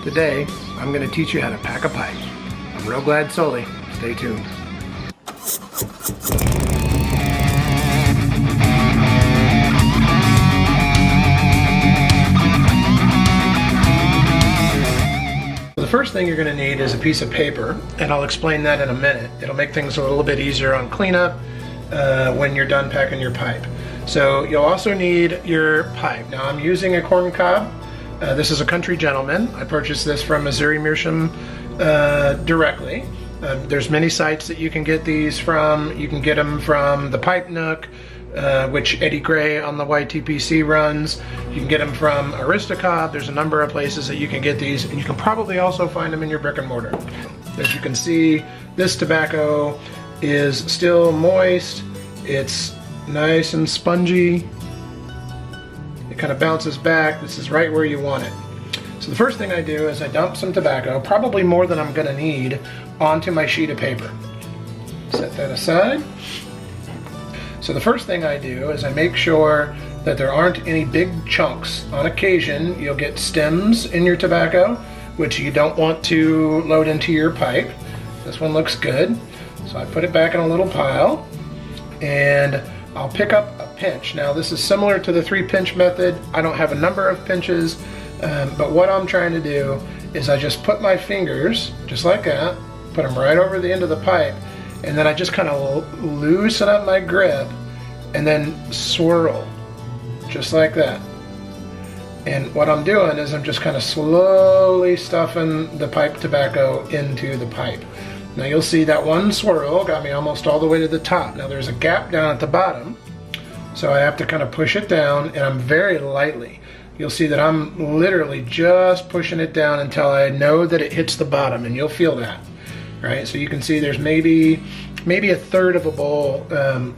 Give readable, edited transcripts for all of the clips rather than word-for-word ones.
Today, I'm going to teach you how to pack a pipe. I'm RoadGlideSully. Stay tuned. The first thing you're going to need is a piece of paper, and I'll explain that in a minute. It'll make things a little bit easier on cleanup when you're done packing your pipe. So you'll also need your pipe. Now I'm using a corn cob. This is a Country Gentleman. I purchased this from Missouri Meerschaum directly. There's many sites that you can get these from. You can get them from the Pipe Nook, which Eddie Gray on the YTPC runs. You can get them from Aristocob. There's a number of places that you can get these, and you can probably also find them in your brick and mortar. As you can see, this tobacco is still moist. It's nice and spongy. It kind of bounces back. This is right where you want it. So the first thing I do is I dump some tobacco, probably more than I'm gonna need, onto my sheet of paper. Set that aside. So the first thing I do is I make sure that there aren't any big chunks. On occasion, you'll get stems in your tobacco, which you don't want to load into your pipe. This one looks good. So I put it back in a little pile, and I'll pick up a pinch. Now this is similar to the 3-pinch method. I don't have a number of pinches, but what I'm trying to do is I just put my fingers, just like that, put them right over the end of the pipe, and then I just kind of loosen up my grip and then swirl, just like that. And what I'm doing is I'm just kind of slowly stuffing the pipe tobacco into the pipe. Now you'll see that one swirl got me almost all the way to the top. Now there's a gap down at the bottom, so I have to kind of push it down, and I'm very lightly. You'll see that I'm literally just pushing it down until I know that it hits the bottom, and you'll feel that, right? So you can see there's maybe a third of a bowl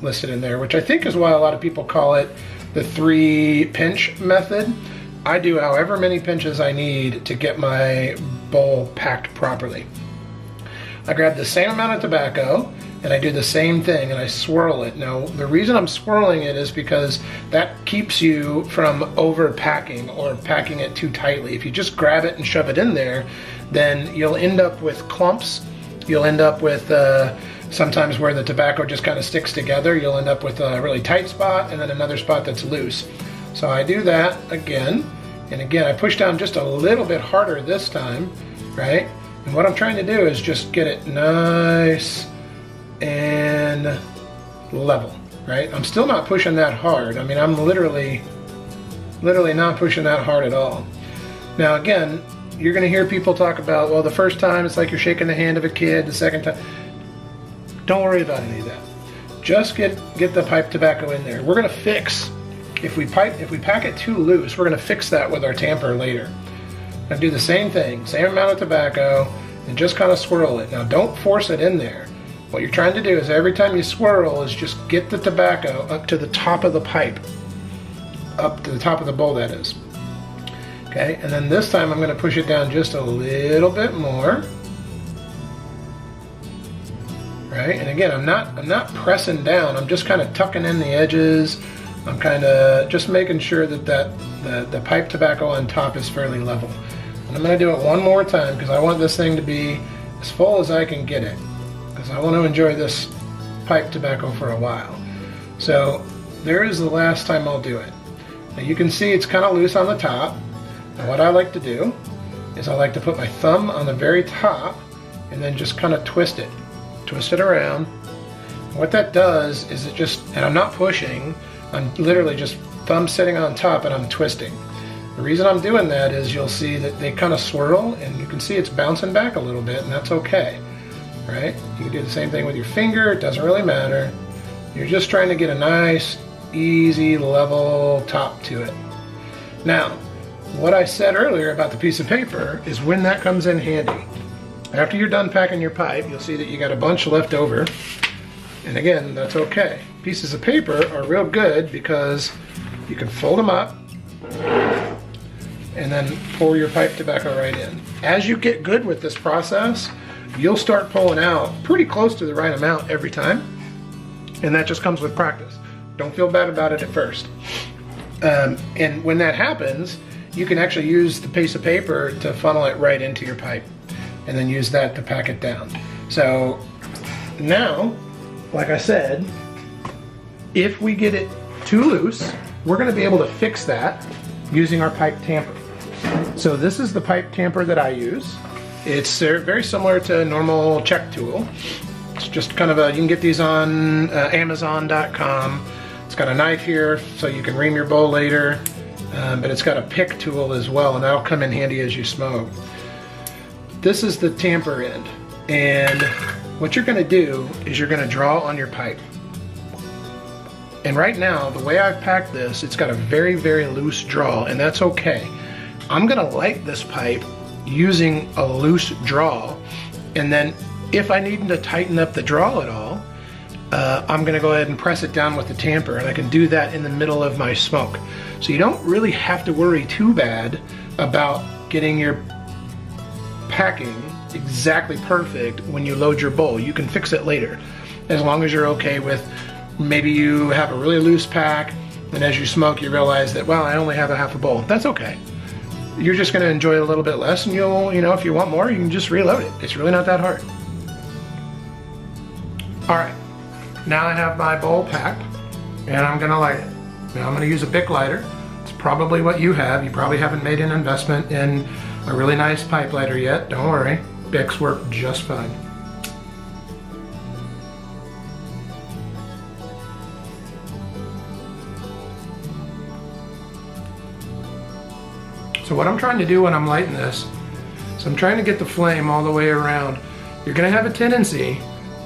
listed in there, which I think is why a lot of people call it the 3-pinch method. I do however many pinches I need to get my bowl packed properly. I grab the same amount of tobacco and I do the same thing and I swirl it. Now the reason I'm swirling it is because that keeps you from overpacking or packing it too tightly. If you just grab it and shove it in there, then you'll end up with clumps. You'll end up with sometimes where the tobacco just kind of sticks together. You'll end up with a really tight spot and then another spot that's loose. So I do that again, and again I push down just a little bit harder this time, right? And what I'm trying to do is just get it nice and level, right? I'm still not pushing that hard. I mean, I'm literally not pushing that hard at all. Now again, you're gonna hear people talk about, well, the first time it's like you're shaking the hand of a kid, the second time. Don't worry about any of that. Just get the pipe tobacco in there. We're gonna fix, if we pack it too loose, we're gonna fix that with our tamper later. Now do the same thing, same amount of tobacco, and just kind of swirl it. Now don't force it in there. What you're trying to do is every time you swirl is just get the tobacco up to the top of the pipe, up to the top of the bowl, that is. Okay, and then this time I'm going to push it down just a little bit more. Right, and again, I'm not pressing down. I'm just kind of tucking in the edges. I'm kind of just making sure that the pipe tobacco on top is fairly level. And I'm going to do it one more time because I want this thing to be as full as I can get it, because I want to enjoy this pipe tobacco for a while. So there is the last time I'll do it. Now you can see it's kind of loose on the top. Now what I like to do is I like to put my thumb on the very top and then just kind of twist it around. And what that does is it just, and I'm not pushing, I'm literally just thumb sitting on top and I'm twisting. The reason I'm doing that is you'll see that they kind of swirl and you can see it's bouncing back a little bit, and that's okay, right? You can do the same thing with your finger, it doesn't really matter. You're just trying to get a nice, easy, level top to it. Now, what I said earlier about the piece of paper is when that comes in handy. After you're done packing your pipe, you'll see that you got a bunch left over. And again, that's okay. Pieces of paper are real good because you can fold them up and then pour your pipe tobacco right in. As you get good with this process, you'll start pulling out pretty close to the right amount every time. And that just comes with practice. Don't feel bad about it at first. And when that happens, you can actually use the piece of paper to funnel it right into your pipe and then use that to pack it down. So now, like I said, if we get it too loose, we're going to be able to fix that using our pipe tamper. So this is the pipe tamper that I use. It's very similar to a normal check tool. It's just kind of a, you can get these on Amazon.com. It's got a knife here so you can ream your bowl later, but it's got a pick tool as well, and that'll come in handy as you smoke. This is the tamper end, and what you're going to do is you're going to draw on your pipe. And right now, the way I've packed this, it's got a very, very loose draw, and that's okay. I'm going to light this pipe using a loose draw, and then if I need to tighten up the draw at all, I'm going to go ahead and press it down with the tamper, and I can do that in the middle of my smoke. So you don't really have to worry too bad about getting your packing exactly perfect when you load your bowl. You can fix it later, as long as you're okay with maybe you have a really loose pack, and as you smoke you realize that, well, I only have a half a bowl. That's okay. You're just going to enjoy it a little bit less, and you'll, if you want more, you can just reload it. It's really not that hard. All right, now I have my bowl packed, and I'm going to light it. Now I'm going to use a Bic lighter. It's probably what you have. You probably haven't made an investment in a really nice pipe lighter yet. Don't worry, Bics work just fine. So what I'm trying to do when I'm lighting this, is I'm trying to get the flame all the way around. You're going to have a tendency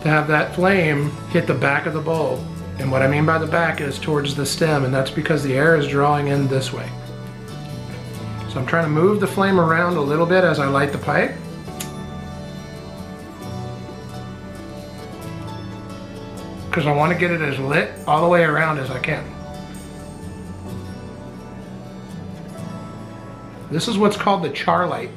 to have that flame hit the back of the bowl. And what I mean by the back is towards the stem, and that's because the air is drawing in this way. So I'm trying to move the flame around a little bit as I light the pipe. Because I want to get it as lit all the way around as I can. This is what's called the char light.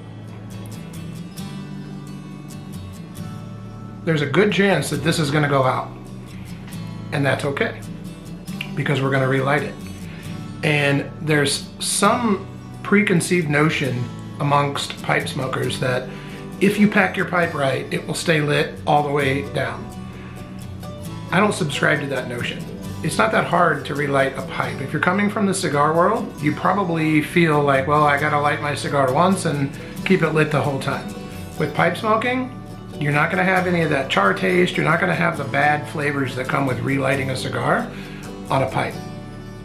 There's a good chance that this is going to go out, and that's okay, because we're going to relight it. And there's some preconceived notion amongst pipe smokers that if you pack your pipe right, it will stay lit all the way down. I don't subscribe to that notion. It's not that hard to relight a pipe. If you're coming from the cigar world, you probably feel like, well, I gotta light my cigar once and keep it lit the whole time. With pipe smoking, you're not gonna have any of that char taste. You're not gonna have the bad flavors that come with relighting a cigar on a pipe.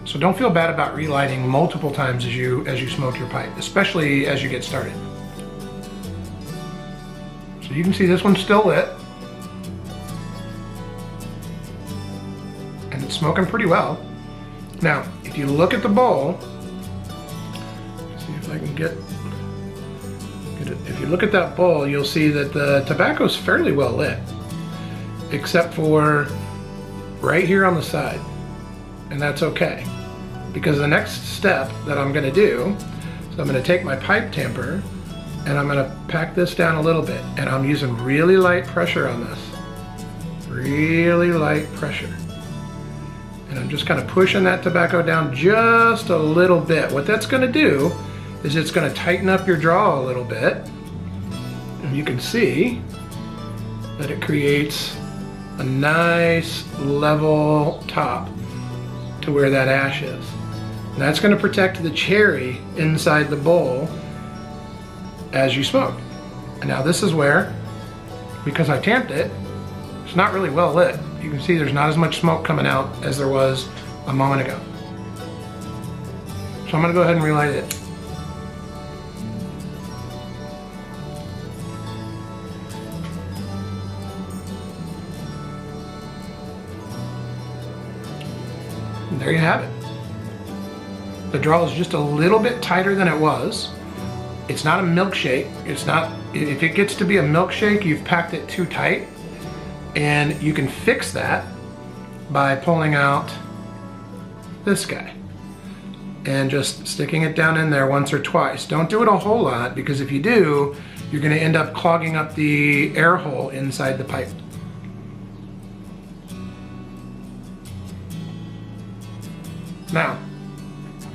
So don't feel bad about relighting multiple times as you smoke your pipe, especially as you get started. So you can see this one's still lit. And it's smoking pretty well. Now, if you look at the bowl, see if I can get it. If you look at that bowl, you'll see that the tobacco's fairly well lit, except for right here on the side. And that's okay, because the next step that I'm gonna do is I'm gonna take my pipe tamper and I'm gonna pack this down a little bit, and I'm using really light pressure on this. Really light pressure. And I'm just kind of pushing that tobacco down just a little bit. What that's going to do is it's going to tighten up your draw a little bit. And you can see that it creates a nice level top to where that ash is. And that's going to protect the cherry inside the bowl as you smoke. And now this is where, because I tamped it, it's not really well lit. You can see there's not as much smoke coming out as there was a moment ago. So I'm going to go ahead and relight it. And there you have it. The draw is just a little bit tighter than it was. It's not a milkshake. It's not, if it gets to be a milkshake, you've packed it too tight. And you can fix that by pulling out this guy and just sticking it down in there once or twice. Don't do it a whole lot, because if you do, you're going to end up clogging up the air hole inside the pipe. Now,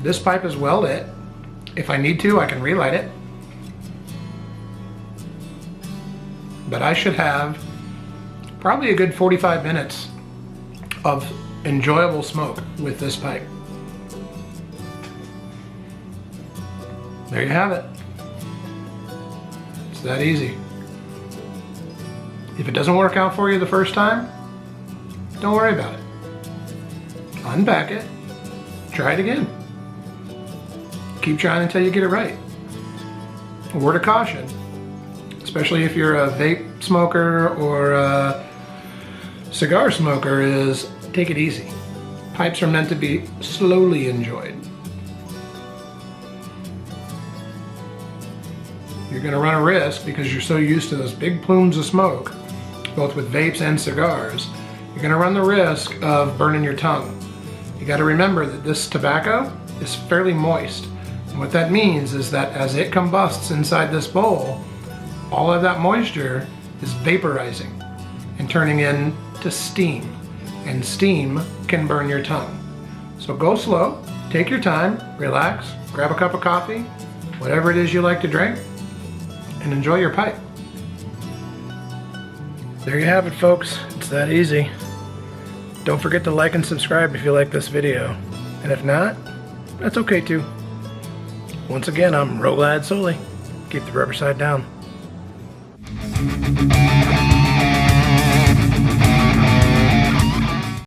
this pipe is well lit. If I need to, I can relight it. But I should have probably a good 45 minutes of enjoyable smoke with this pipe. There you have it. It's that easy. If it doesn't work out for you the first time, don't worry about it. Unpack it, try it again. Keep trying until you get it right. A word of caution, especially if you're a vape smoker or a cigar smoker, is take it easy. Pipes are meant to be slowly enjoyed. You're going to run a risk because you're so used to those big plumes of smoke, both with vapes and cigars. You're going to run the risk of burning your tongue. You got to remember that this tobacco is fairly moist. And what that means is that as it combusts inside this bowl, all of that moisture is vaporizing and turning into steam. And steam can burn your tongue. So go slow, take your time, relax, grab a cup of coffee, whatever it is you like to drink, and enjoy your pipe. There you have it, folks. It's that easy. Don't forget to like and subscribe if you like this video. And if not, that's okay too. Once again, I'm RoadGlideSully. Keep the rubber side down.